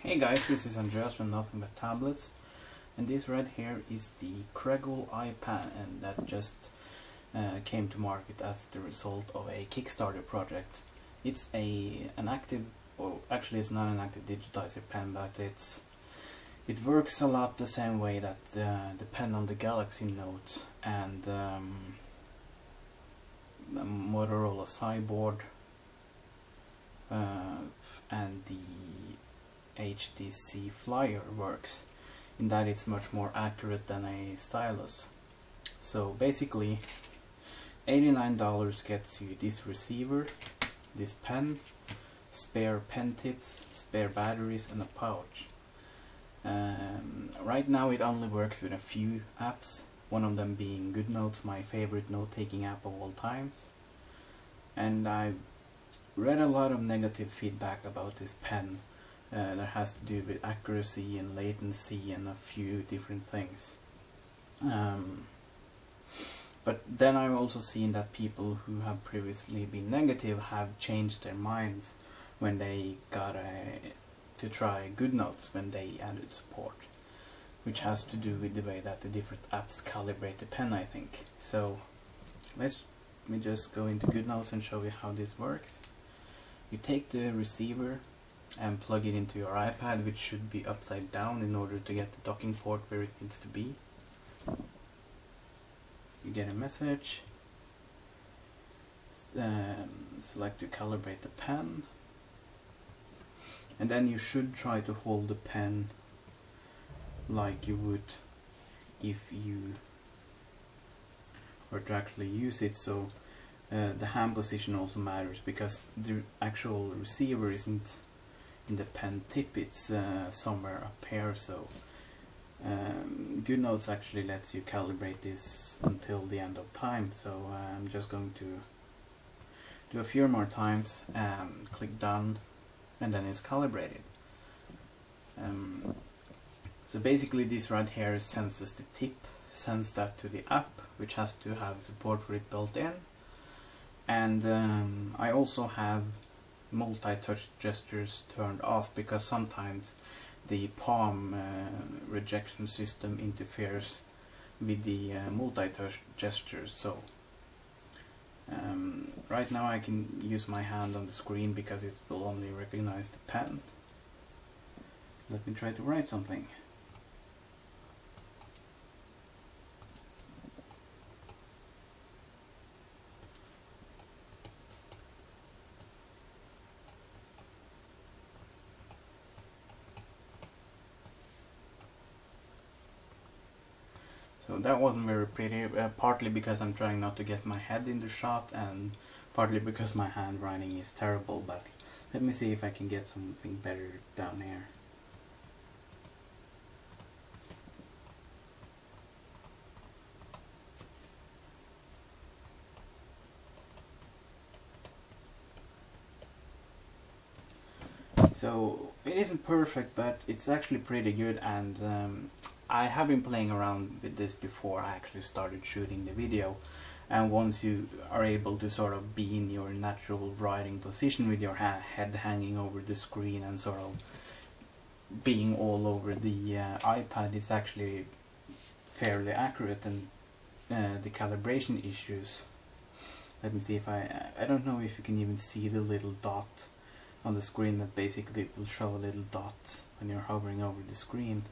Hey guys, this is Andreas from Nothing But Tablets, and this right here is the Creggle iPen, and that just came to market as the result of a Kickstarter project. It's an active, well actually it's not an active digitizer pen, but it works a lot the same way that the pen on the Galaxy Note and the Motorola Cyborg and the HTC Flyer works, in that it's much more accurate than a stylus. So basically $89 gets you this receiver, this pen, spare pen tips, spare batteries and a pouch. Right now it only works with a few apps, one of them being GoodNotes, my favorite note-taking app of all times. And I read a lot of negative feedback about this pen that has to do with accuracy and latency and a few different things. But then I've also seen that people who have previously been negative have changed their minds when they got to try GoodNotes when they added support, which has to do with the way that the different apps calibrate the pen, I think. So let me just go into GoodNotes and show you how this works. You take the receiver and plug it into your iPad, which should be upside down in order to get the docking port where it needs to be. You get a message, select to calibrate the pen, and then you should try to hold the pen like you would if you were to actually use it. So the hand position also matters, because the actual receiver isn't in the pen tip, it's somewhere up here. So GoodNotes actually lets you calibrate this until the end of time. So I'm just going to do a few more times and click done, and then it's calibrated. So basically this right here senses the tip, sends that to the app, which has to have support for it built in. And I also have multi-touch gestures turned off, because sometimes the palm rejection system interferes with the multi-touch gestures. So right now I can use my hand on the screen because it will only recognize the pen. Let me try to write something. So that wasn't very pretty, partly because I'm trying not to get my head in the shot, and partly because my handwriting is terrible. But let me see if I can get something better down here. So it isn't perfect, but it's actually pretty good, and I have been playing around with this before I actually started shooting the video. And once you are able to sort of be in your natural writing position with your head hanging over the screen and sort of being all over the iPad, it's actually fairly accurate. And the calibration issues, let me see if I don't know if you can even see the little dot on the screen. That basically will show a little dot when you're hovering over the screen.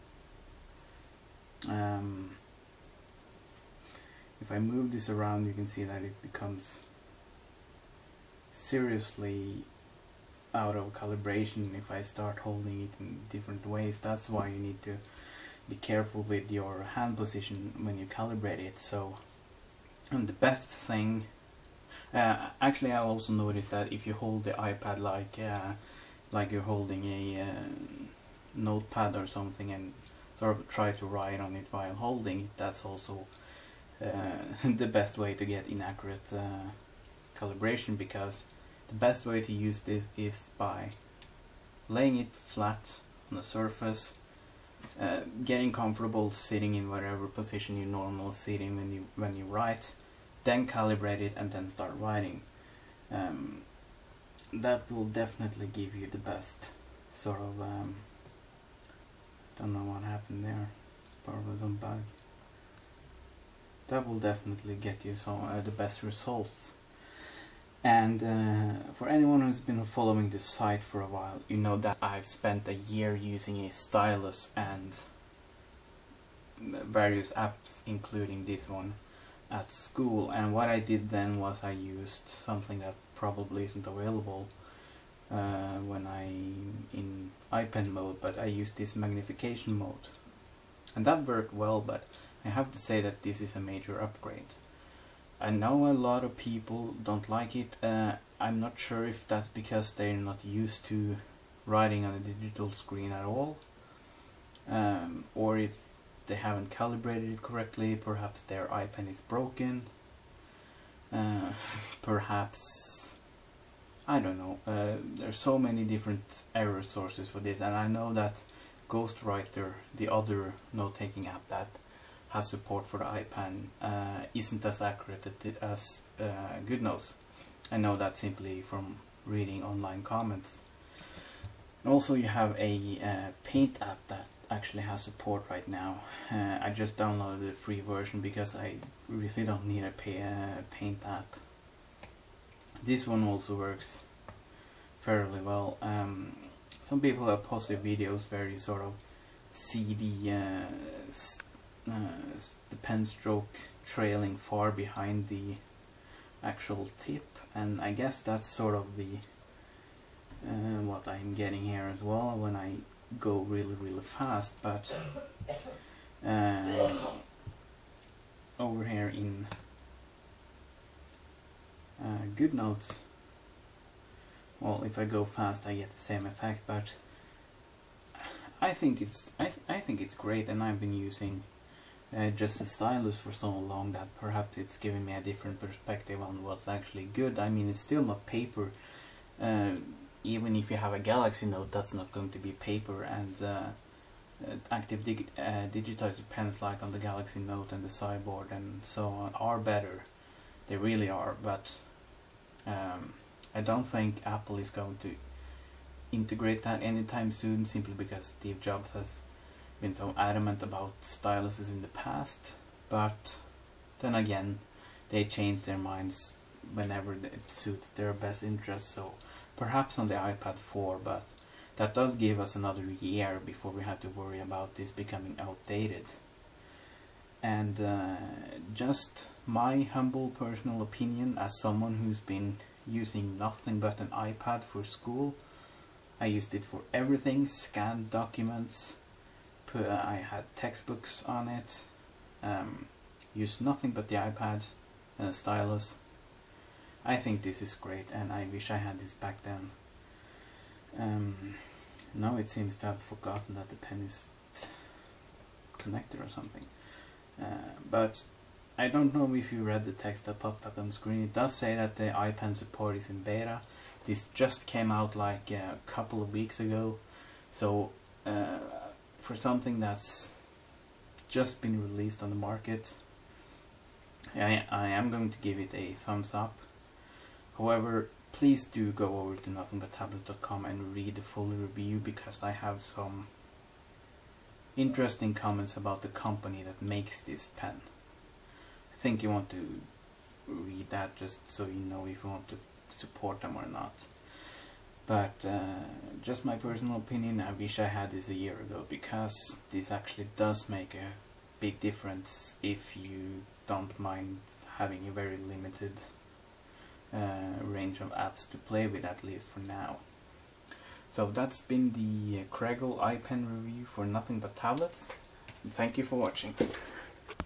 If I move this around, you can see that it becomes seriously out of calibration if I start holding it in different ways. That's why you need to be careful with your hand position when you calibrate it. So, and the best thing, actually I also noticed that if you hold the iPad like you're holding a notepad or something, and sort of try to write on it while holding it, that's also the best way to get inaccurate calibration, because the best way to use this is by laying it flat on the surface, getting comfortable sitting in whatever position you normally sit in when you write, then calibrate it and then start writing. That will definitely give you the best sort of Don't know what happened there. It's probably some bug. That will definitely get you some the best results. And for anyone who's been following this site for a while, you know that I've spent a year using a stylus and various apps, including this one, at school. And what I did then was I used something that probably isn't available when I'm in iPen mode, but I used this Magnification Mode. And that worked well, but I have to say that this is a major upgrade. I know a lot of people don't like it. I'm not sure if that's because they're not used to writing on a digital screen at all, or if they haven't calibrated it correctly. Perhaps their iPen is broken. Perhaps, I don't know. There's so many different error sources for this, and I know that Ghostwriter, the other note-taking app that has support for the iPen, isn't as accurate as GoodNotes. I know that simply from reading online comments. And also you have a Paint app that actually has support right now. I just downloaded the free version because I really don't need a Paint app. This one also works fairly well. Some people have posted videos where you sort of see the pen stroke trailing far behind the actual tip, and I guess that's sort of the what I'm getting here as well when I go really fast. But over here in GoodNotes, well, if I go fast I get the same effect, but I think it's great, and I've been using just the stylus for so long that perhaps it's giving me a different perspective on what's actually good. I mean, it's still not paper. Even if you have a Galaxy Note, that's not going to be paper, and active digitizer pens like on the Galaxy Note and the Cyborg and so on are better. They really are, but I don't think Apple is going to integrate that anytime soon, simply because Steve Jobs has been so adamant about styluses in the past. But then again, they change their minds whenever it suits their best interest, so perhaps on the iPad 4, but that does give us another year before we have to worry about this becoming outdated. And just my humble personal opinion as someone who's been using nothing but an iPad for school. I used it for everything, scanned documents, I had textbooks on it, used nothing but the iPad and a stylus. I think this is great, and I wish I had this back then. Now it seems to have forgotten that the pen is connected or something. But I don't know if you read the text that popped up on screen. It does say that the iPen support is in beta. This just came out like a couple of weeks ago, so for something that's just been released on the market, I am going to give it a thumbs up. However, please do go over to Pocketables.com and read the full review, because I have some interesting comments about the company that makes this pen. I think you want to read that just so you know if you want to support them or not. But just my personal opinion, I wish I had this a year ago, because this actually does make a big difference if you don't mind having a very limited range of apps to play with, at least for now. So that's been the Creggle iPen review for Nothing But Tablets. Thank you for watching.